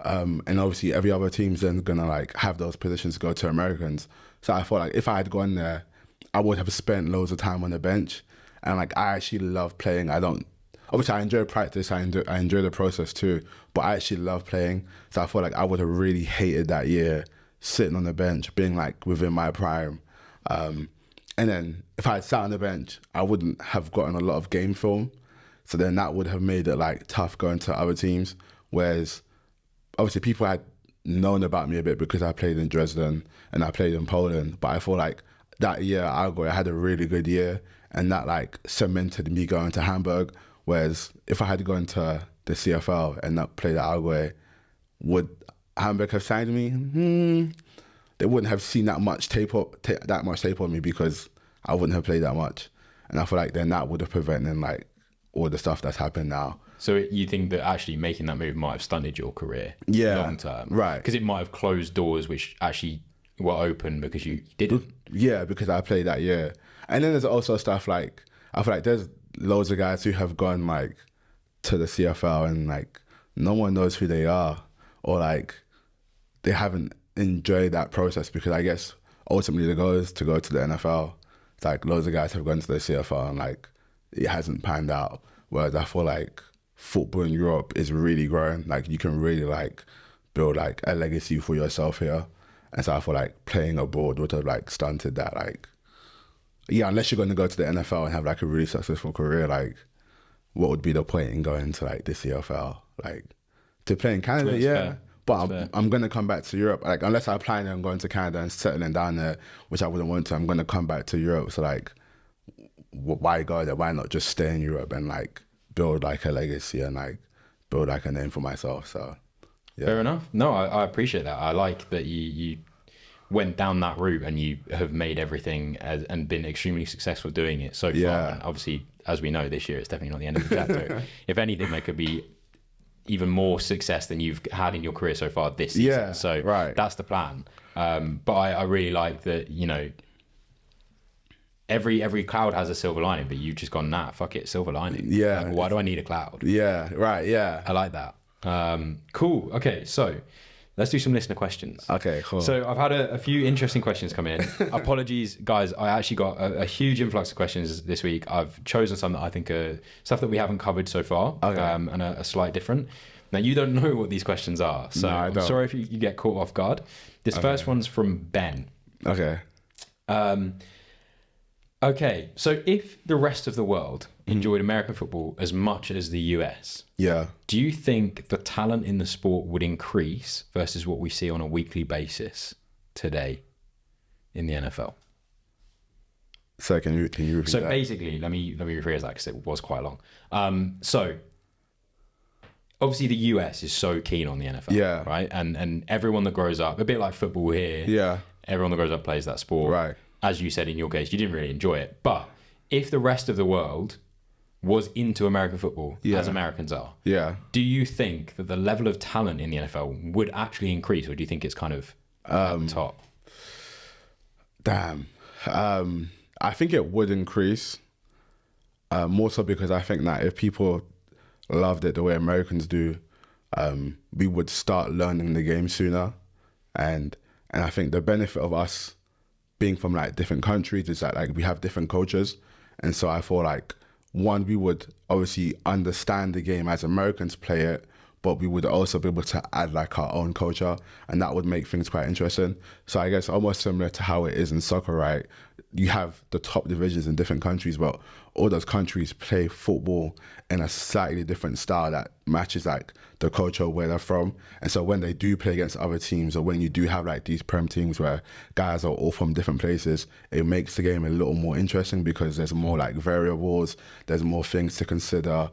And obviously every other team's then gonna like have those positions go to Americans. So I thought like if I had gone there, I would have spent loads of time on the bench. And like I actually love playing. Obviously I enjoy practice, I enjoy the process too, but I actually love playing. So I feel like I would have really hated that year sitting on the bench, being like within my prime. And then if I had sat on the bench, I wouldn't have gotten a lot of game film. So then that would have made it like tough going to other teams. Whereas obviously people had known about me a bit because I played in Dresden and I played in Poland. But I feel like that year I had a really good year, and that like cemented me going to Hamburg. Whereas if I had gone to the CFL and not played at Algoy, would Hamburg have signed me? They wouldn't have seen that much tape on me because I wouldn't have played that much. And I feel like then that would have prevented like all the stuff that's happened now. So you think that actually making that move might have stunted your career long term? Right. Because it might have closed doors which actually were open because you didn't? Yeah, because I played that year. And then there's also stuff like, I feel like there's loads of guys who have gone like to the CFL and like no one knows who they are, or like they haven't enjoyed that process, because I guess ultimately the goal is to go to the NFL. It's like loads of guys have gone to the CFL and like it hasn't panned out. Whereas I feel like football in Europe is really growing. Like you can really like build like a legacy for yourself here. And so I feel like playing abroad would have like stunted that. Like, yeah, unless you're going to go to the NFL and have like a really successful career, like what would be the point in going to like the CFL? Like to play in Canada, yeah. But I'm going to come back to Europe. Like unless I plan on going to Canada and settling down there, which I wouldn't want to, I'm going to come back to Europe. So like, why go there? Why not just stay in Europe and like build like a legacy and like build like a name for myself? So yeah. Fair enough. No, I appreciate that. I like that you went down that route and you have made everything and been extremely successful doing it so far. Yeah. And obviously, as we know, this year it's definitely not the end of the chapter. If anything, there could be even more success than you've had in your career so far this season. Yeah, so right. That's the plan. But I really like that, you know, every cloud has a silver lining, but you've just gone, nah, fuck it, silver lining. Yeah. Like, why do I need a cloud? Yeah, right, yeah. I like that. Cool. Okay, so let's do some listener questions. Okay, cool. So I've had a few interesting questions come in. Apologies, guys. I actually got a huge influx of questions this week. I've chosen some that I think are stuff that we haven't covered so far, and are slightly different. Now, you don't know what these questions are, so no, I'm sorry if you get caught off guard. This first one's from Ben. Okay. Okay, so if the rest of the world enjoyed American football as much as the US, do you think the talent in the sport would increase versus what we see on a weekly basis today in the NFL? So can you repeat so that? Basically, let me rephrase that because it was quite long. So obviously the US is so keen on the NFL, Yeah. right? And everyone that grows up, a bit like football here, Yeah. everyone that grows up plays that sport. Right. As you said in your case, you didn't really enjoy it. But if the rest of the world was into American football, as Americans are, do you think that the level of talent in the NFL would actually increase, or do you think it's kind of at the top? Damn. I think it would increase. More so because I think that if people loved it the way Americans do, we would start learning the game sooner. And I think the benefit of us being from like different countries is that like we have different cultures. And so I feel like, one, we would obviously understand the game as Americans play it, but we would also be able to add like our own culture, and that would make things quite interesting. So I guess almost similar to how it is in soccer, right? You have the top divisions in different countries, but all those countries play football in a slightly different style that matches like the culture where they're from. And so when they do play against other teams, or when you do have like these Prem teams where guys are all from different places, it makes the game a little more interesting because there's more like variables, there's more things to consider.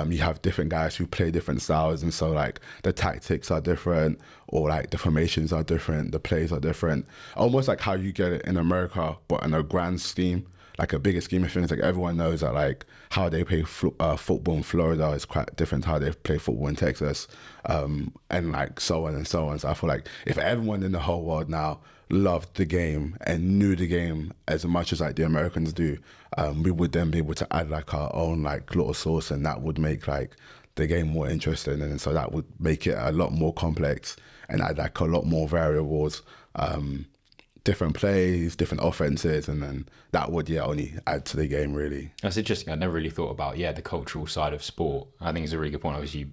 You have different guys who play different styles, and so like the tactics are different, or like the formations are different, the plays are different. Almost like how you get it in America, but in a grand scheme, like a bigger scheme of things. Like everyone knows that like how they play football in Florida is quite different to how they play football in Texas, and like so on and so on. So I feel like if everyone in the whole world now loved the game and knew the game as much as like the Americans do, we would then be able to add like our own like little sauce, and that would make like the game more interesting. And so that would make it a lot more complex and add like a lot more variables, different plays, different offenses, and then that would only add to the game really. That's interesting. I never really thought about the cultural side of sport. I think it's a really good point. Obviously,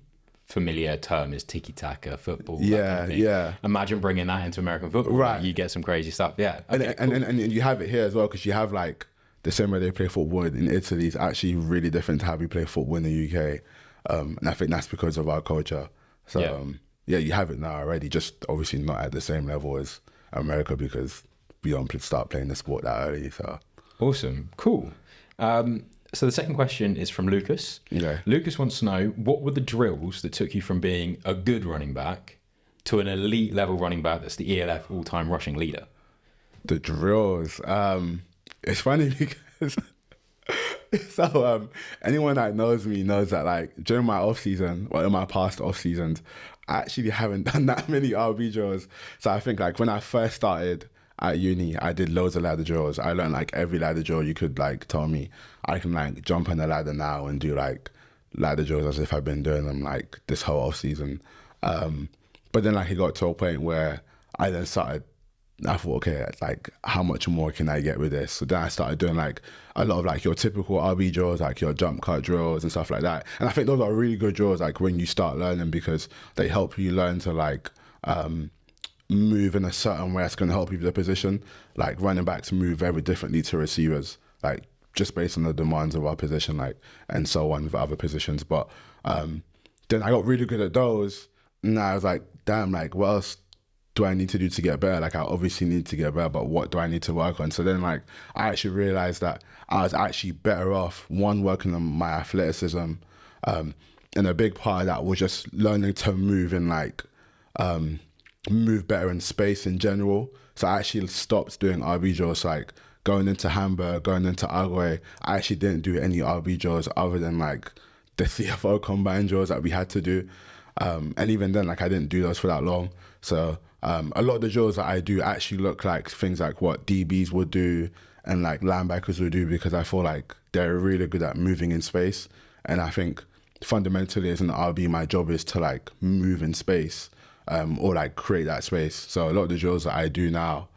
familiar term is tiki-taka football. Yeah. Imagine bringing that into American football. Right. You get some crazy stuff. Yeah. Okay, and you have it here as well, because you have like the same way they play football in Italy is actually really different to how we play football in the UK. And I think that's because of our culture. So you have it now already, just obviously not at the same level as America because we don't start playing the sport that early. So awesome, cool. So the second question is from Lucas. Yeah. Lucas wants to know, what were the drills that took you from being a good running back to an elite level running back that's the ELF all-time rushing leader? The drills. It's funny because so anyone that knows me knows that like during my off season, or in my past off seasons, I actually haven't done that many RB drills. So I think like when I first started at uni, I did loads of ladder drills. I learned like every ladder drill you could like tell me. I can like jump on the ladder now and do like ladder drills as if I've been doing them like this whole off season. But then like it got to a point where I then started, I thought, okay, like how much more can I get with this? So then I started doing like a lot of like your typical RB drills, like your jump cut drills and stuff like that. And I think those are really good drills like when you start learning, because they help you learn to like move in a certain way that's going to help you with the position. Like running backs move very differently to receivers, like just based on the demands of our position, like, and so on with other positions. But then I got really good at those, and I was like, damn, like what else do I need to do to get better? Like I obviously need to get better, but what do I need to work on? So then like I actually realized that I was actually better off, one, working on my athleticism, and a big part of that was just learning to move in like move better in space in general. So I actually stopped doing RB drills, like going into Hamburg, going into Agüey. I actually didn't do any RB drills other than like the CFO combine drills that we had to do. And even then, like I didn't do those for that long. So a lot of the drills that I do actually look like things like what DBs would do and like linebackers would do, because I feel like they're really good at moving in space. And I think fundamentally as an RB, my job is to like move in space, or like create that space. So a lot of the drills that I do now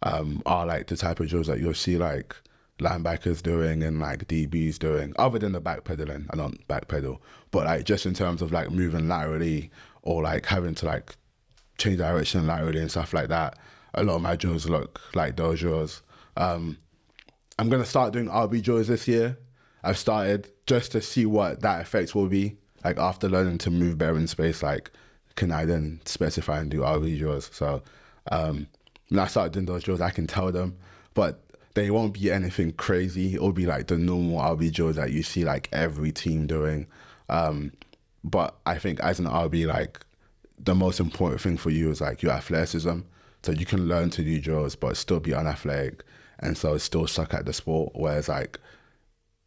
are like the type of drills that you'll see like linebackers doing and like DBs doing, other than the backpedaling. I don't backpedal, but like just in terms of like moving laterally or like having to like change direction laterally and stuff like that, a lot of my drills look like those drills. I'm going to start doing RB drills this year. I've started just to see what that effect will be. Like after learning to move better in space, like can I then specify and do RB drills? So when I start doing those drills, I can tell them, but they won't be anything crazy. It'll be like the normal RB drills that you see like every team doing. But I think as an RB, like the most important thing for you is like your athleticism. So you can learn to do drills, but still be unathletic, and so still suck at the sport. Whereas like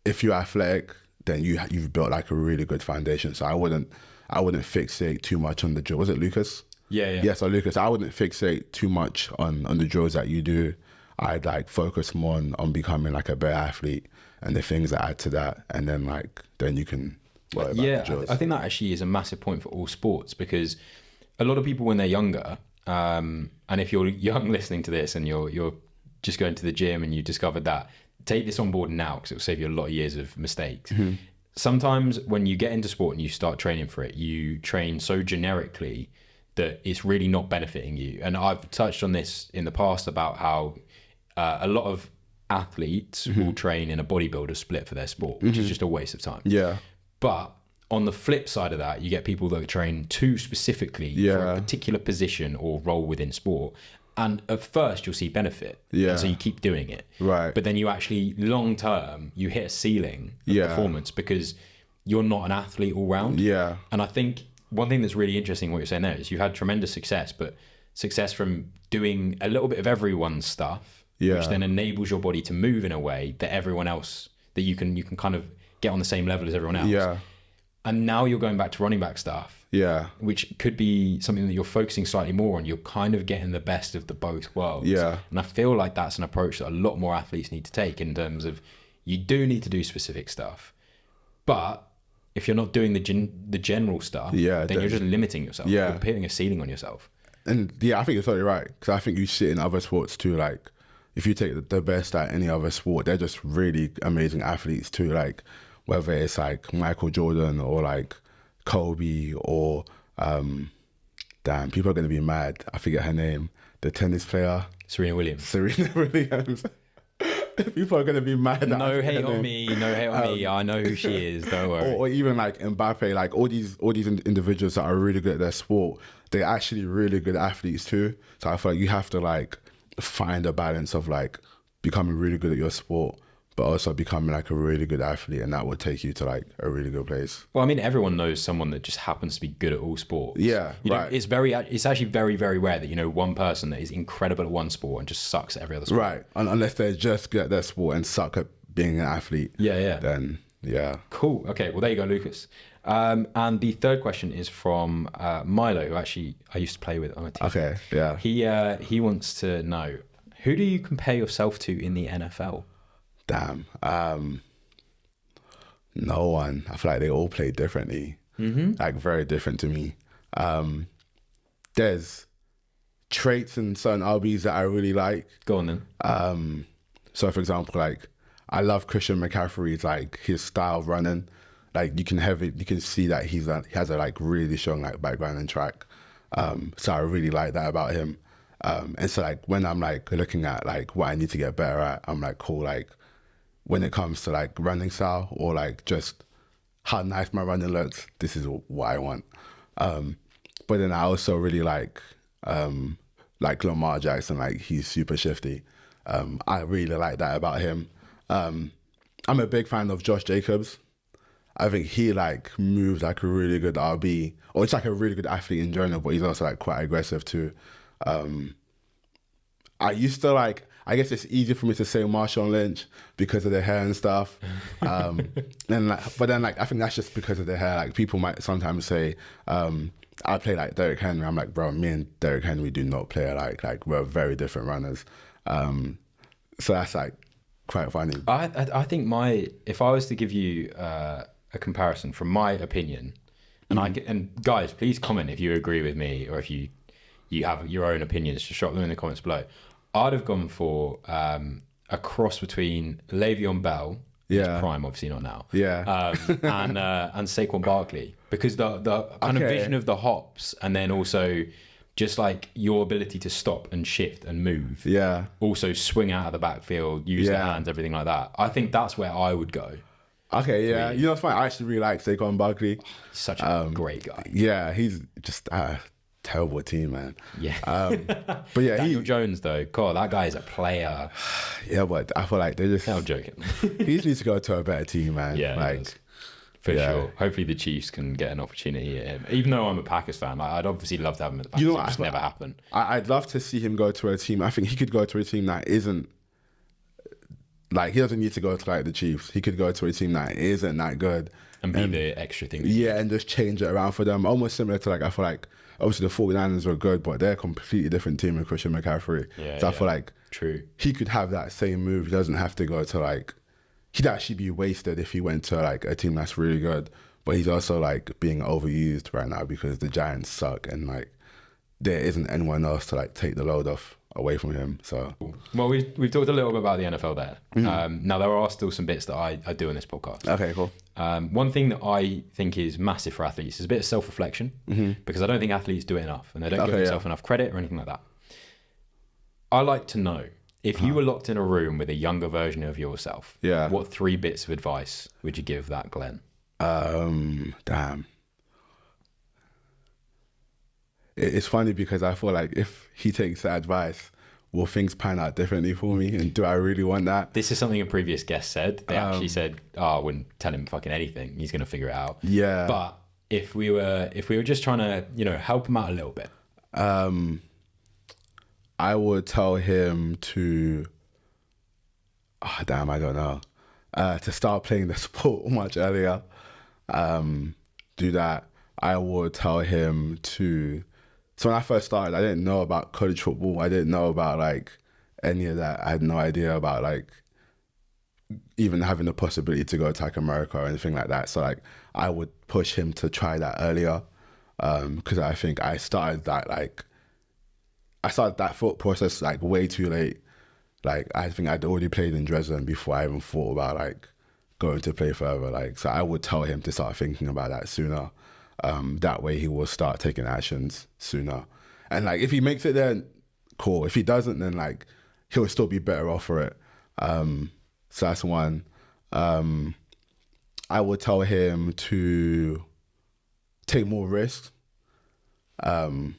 if you're athletic, then you've built like a really good foundation. So I wouldn't fixate too much on the drill. Was it Lucas? Yeah. So Lucas, I wouldn't fixate too much on the drills that you do. I'd like focus more on becoming like a better athlete and the things that add to that, and then you can worry about the drills. I think that actually is a massive point for all sports, because a lot of people when they're younger, and if you're young listening to this and you're just going to the gym and you discovered that, take this on board now, because it will save you a lot of years of mistakes. Mm-hmm. Sometimes when you get into sport and you start training for it, you train so generically that it's really not benefiting you. And I've touched on this in the past about how a lot of athletes will train in a bodybuilder split for their sport, which is just a waste of time. Yeah. But on the flip side of that, you get people that train too specifically for a particular position or role within sport. And at first you'll see benefit. Yeah. And so you keep doing it. Right. But then you actually, long term, you hit a ceiling of performance because you're not an athlete all round. Yeah. And I think one thing that's really interesting what you're saying there is you had tremendous success, but success from doing a little bit of everyone's stuff, which then enables your body to move in a way that everyone else, that you can kind of get on the same level as everyone else. Yeah. And now you're going back to running back stuff. Yeah. Which could be something that you're focusing slightly more on. You're kind of getting the best of the both worlds. Yeah. And I feel like that's an approach that a lot more athletes need to take, in terms of you do need to do specific stuff, but if you're not doing the general stuff, then you're just limiting yourself. Yeah. You're putting a ceiling on yourself. And I think you're totally right, because I think you see it in other sports too. Like if you take the best at any other sport, they're just really amazing athletes too. Like whether it's like Michael Jordan or like Kobe or people are going to be mad. I forget her name. The tennis player. Serena Williams. People are going to be mad. No hate on me. I know who she is. Don't worry. Or even like Mbappe, like all these individuals that are really good at their sport, they're actually really good athletes too. So I feel like you have to like find a balance of like becoming really good at your sport, but also becoming like a really good athlete, and that would take you to like a really good place. Well, I mean, everyone knows someone that just happens to be good at all sports. Yeah, right. It's actually very, very rare that you know one person that is incredible at one sport and just sucks at every other sport. Right, unless they're just good at their sport and suck at being an athlete. Yeah. Then, yeah. Cool. Okay, well, there you go, Lucas. And the third question is from Milo, who actually I used to play with on a team. Okay, yeah. He wants to know, who do you compare yourself to in the NFL? Damn. No one. I feel like they all play differently. Mm-hmm. Like very different to me. There's traits in certain RBs that I really like. Go on then. So for example, like I love Christian McCaffrey's like his style of running. Like you can see that he has a like really strong like background in track. So I really like that about him. And so like when I'm like looking at like what I need to get better at, I'm like, cool, like when it comes to like running style or like just how nice my running looks, this is what I want. But then I also really like Lamar Jackson, like he's super shifty. I really like that about him. I'm a big fan of Josh Jacobs. I think he like moves like a really good RB, or it's like a really good athlete in general, but he's also like quite aggressive too. I used to like, I guess it's easier for me to say Marshawn Lynch because of the hair and stuff. And like, but then like, I think that's just because of the hair. Like people might sometimes say, I play like Derrick Henry. I'm like, bro, me and Derrick Henry do not play alike. Like we're very different runners. So that's like quite funny. I think if I was to give you a comparison from my opinion, and guys, please comment if you agree with me or if you have your own opinions, just drop them in the comments below. I'd have gone for a cross between Le'Veon Bell, his prime, obviously not now, and Saquon Barkley, because the kind of vision of the hops, and then also just like your ability to stop and shift and move, also swing out of the backfield, use the hands, everything like that. I think that's where I would go. Okay, yeah. You know, it's funny. I actually really like Saquon Barkley. He's such a great guy. Yeah, he's just terrible team, man. Yeah. But yeah, Daniel Jones though, God, that guy is a player. Yeah, but I feel like they just. I'm joking. He just needs to go to a better team, man. Yeah, like For sure. Hopefully the Chiefs can get an opportunity at him. Even though I'm a Packers fan, like, I'd obviously love to have him at the Packers. You know, it just never happened. I'd love to see him go to a team. I think he could go to a team that isn't, like, he doesn't need to go to, like, the Chiefs. He could go to a team that isn't that good. And be the extra thing. Yeah, and just change it around for them. Almost similar to, like, I feel like, obviously the 49ers were good, but they're a completely different team with Christian McCaffrey. I feel like he could have that same move. He doesn't have to go to, like, he'd actually be wasted if he went to, like, a team that's really good. But he's also, like, being overused right now because the Giants suck and, like, there isn't anyone else to, like, take the load off away from him. So, well, we've talked a little bit about the NFL there. Now, there are still some bits that I do on this podcast. Okay, cool. One thing that I think is massive for athletes is a bit of self-reflection because I don't think athletes do it enough and they don't give themselves enough credit or anything like that. I like to know, if you were locked in a room with a younger version of yourself, what 3 bits of advice would you give that Glenn? Damn. It's funny because I feel like if he takes that advice, will things pan out differently for me? And do I really want that? This is something a previous guest said. They actually said, I wouldn't tell him fucking anything. He's going to figure it out. Yeah. But if we were just trying to, help him out a little bit. I would tell him to, I don't know, to start playing the sport much earlier. Do that. I would tell him to, so when I first started, I didn't know about college football. I didn't know about, like, any of that. I had no idea about, like, even having the possibility to go to, like, America or anything like that. So, like, I would push him to try that earlier because I think I started that thought process, like, way too late. Like, I think I'd already played in Dresden before I even thought about, like, going to play further. Like, so I would tell him to start thinking about that sooner. That way he will start taking actions sooner. And, like, if he makes it there, cool. If he doesn't, then, like, he'll still be better off for it. So that's one. I would tell him to take more risks. Not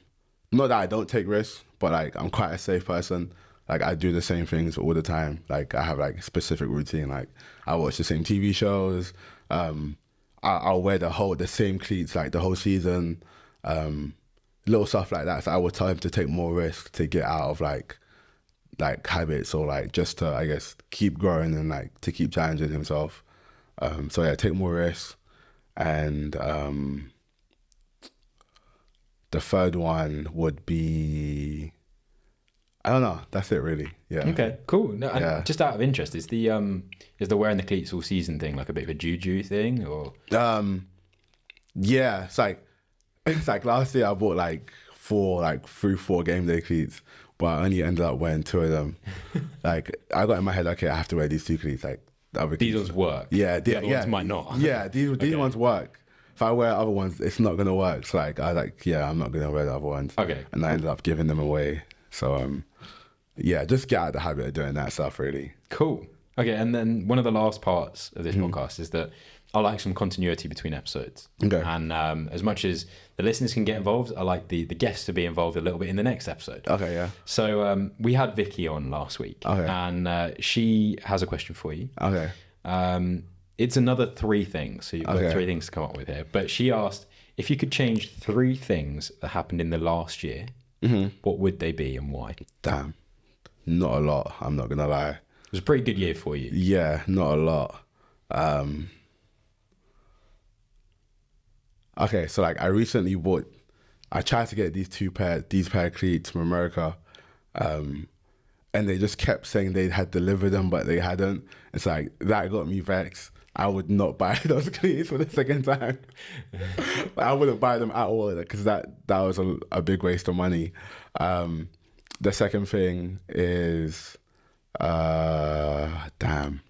that I don't take risks, but, like, I'm quite a safe person. Like, I do the same things all the time. Like, I have, like, a specific routine. Like, I watch the same TV shows. I'll wear the same cleats, like, the whole season. Little stuff like that. So I would tell him to take more risks to get out of, like habits or, like, just to, I guess, keep growing and, like, to keep challenging himself. So, yeah, take more risks. And the third one would be, I don't know. That's it, really. Yeah. Okay. Cool. No, and just out of interest, is the wearing the cleats all season thing like a bit of a juju thing, or? Yeah. It's like last year I bought like 4 game day cleats, but I only ended up wearing 2 of them. Like, I got in my head, okay, I have to wear these 2 cleats. Like, the other these ones work. Yeah. The other ones might not. Yeah. These ones work. If I wear other ones, it's not gonna work. So, like, I'm not gonna wear the other ones. Okay. And I ended up giving them away. So, yeah, just get out of the habit of doing that stuff, really. Cool. Okay, and then one of the last parts of this podcast is that I like some continuity between episodes. Okay. And as much as the listeners can get involved, I like the guests to be involved a little bit in the next episode. Okay, yeah. So we had Vicky on last week. Okay. And she has a question for you. Okay. It's another 3 things. So you've got 3 things to come up with here. But she asked, if you could change 3 things that happened in the last year, what would they be and why? Damn. Not a lot, I'm not going to lie. It was a pretty good year for you. Yeah, not a lot. Okay, so, like, I recently I tried to get these pair of cleats from America, and they just kept saying they had delivered them, but they hadn't. It's like, that got me vexed. I would not buy those cleats for the second time. I wouldn't buy them at all because that was a big waste of money. The second thing is, damn.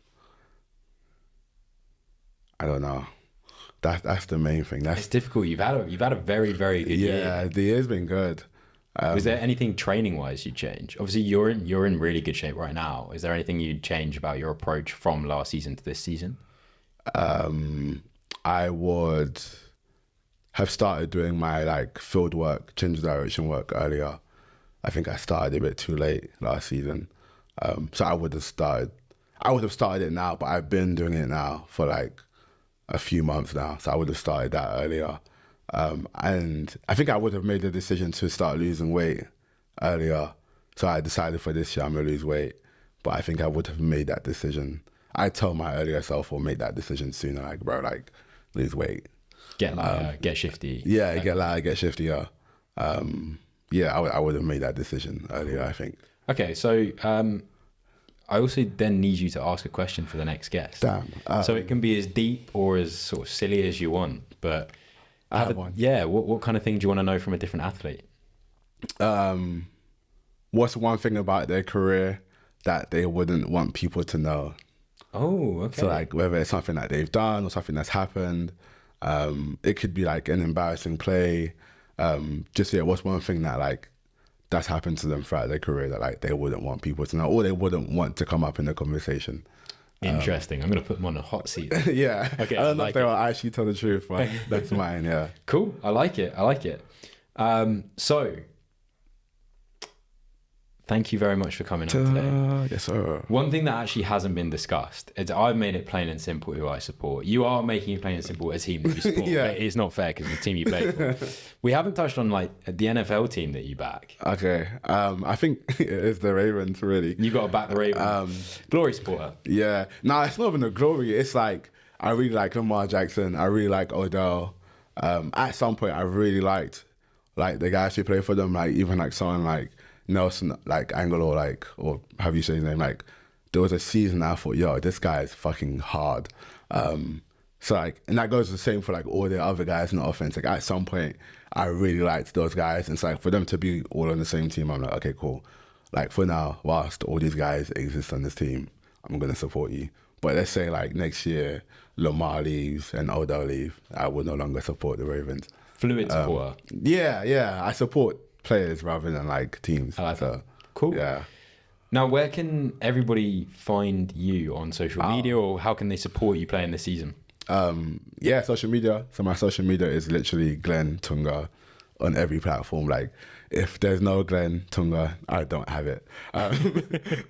I don't know. That's the main thing. It's difficult. You've had a very, very good year. Yeah, the year's been good. Was there anything training wise you'd change? Obviously, you're in really good shape right now. Is there anything you'd change about your approach from last season to this season? I would have started doing my, like, field work, change of direction work earlier. I think I started a bit too late last season. So I would have started it now, but I've been doing it now for, like, a few months now, so I would have started that earlier. And I think I would have made the decision to start losing weight earlier. So I decided for this year I'm gonna lose weight, but I think I would have made that decision. I tell my earlier self, or make that decision sooner. Like, bro, like lose weight, get shifty. Yeah, get lighter, get shiftier. I would have made that decision earlier, I think. Okay, so I also then need you to ask a question for the next guest. Damn. So it can be as deep or as sort of silly as you want, but I have one. Yeah, what kind of thing do you want to know from a different athlete? What's one thing about their career that they wouldn't want people to know? Oh, okay. So like whether it's something that they've done or something that's happened, it could be like an embarrassing play. What's one thing that like that's happened to them throughout their career that like they wouldn't want people to know, or they wouldn't want to come up in the conversation. Interesting. I'm going to put them on a hot seat. Yeah. Okay. I don't know if they will actually tell the truth, but that's mine. Yeah. Cool. I like it. So thank you very much for coming on today. Yes, sir. One thing that actually hasn't been discussed is I've made it plain and simple who I support. You are making it plain and simple a team that you support. Yeah. But it's not fair because the team you play for. We haven't touched on like the NFL team that you back. Okay. I think it's the Ravens, really. You got to back the Ravens. Glory supporter. Yeah. No, it's not even a glory. It's like, I really like Lamar Jackson. I really like Odell. At some point, I really liked like the guys who play for them, like even like someone like Nelson, like Angelo, like, or have you said his name? Like, there was a season I thought, yo, this guy is fucking hard. So like, and that goes the same for like all the other guys in the offense. Like at some point, I really liked those guys. And it's like for them to be all on the same team, I'm like, okay, cool. Like for now, whilst all these guys exist on this team, I'm gonna support you. But let's say like next year, Lamar leaves and Odell leaves, I will no longer support the Ravens. Fluid supporter. Yeah. I support players rather than like teams. I like that. Cool. Yeah. Now, where can everybody find you on social media, or how can they support you playing this season? Social media. So my social media is literally Glen Toonga on every platform. Like, if there's no Glen Toonga, I don't have it.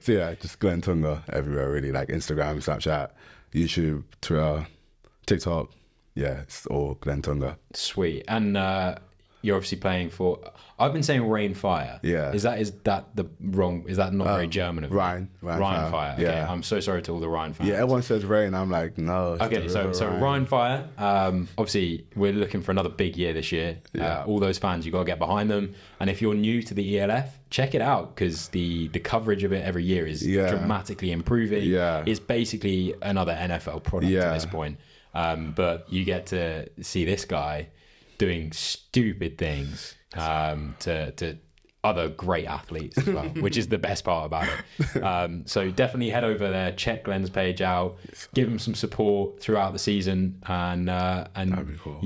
So yeah, just Glen Toonga everywhere, really. Like Instagram, Snapchat, YouTube, Twitter, TikTok. Yeah, it's all Glen Toonga. Sweet. And you're obviously playing for, I've been saying Rhein Fire. Yeah. Is that not very German of Rhein Fire. Okay. Yeah. I'm so sorry to all the Rhein fans. Yeah, everyone says Rhein. I'm like, no. Okay, so Rhein Fire. Obviously, we're looking for another big year this year. Yeah. All those fans, you got to get behind them. And if you're new to the ELF, check it out, because the coverage of it every year is dramatically improving. Yeah. It's basically another NFL product at this point. But you get to see this guy doing stupid things to other great athletes as well, which is the best part about it. So definitely head over there, check Glen's page out, give him some support throughout the season, and that'd be cool.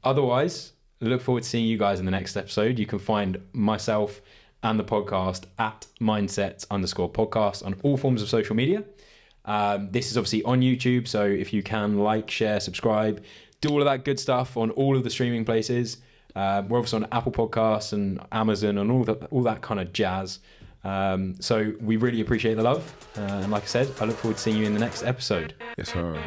Otherwise, look forward to seeing you guys in the next episode. You can find myself and the podcast at mindsets_podcast on all forms of social media. This is obviously on YouTube, so if you can like, share, subscribe, do all of that good stuff on all of the streaming places. We're obviously on Apple Podcasts and Amazon and all that kind of jazz. So we really appreciate the love. And like I said, I look forward to seeing you in the next episode. Yes, sir.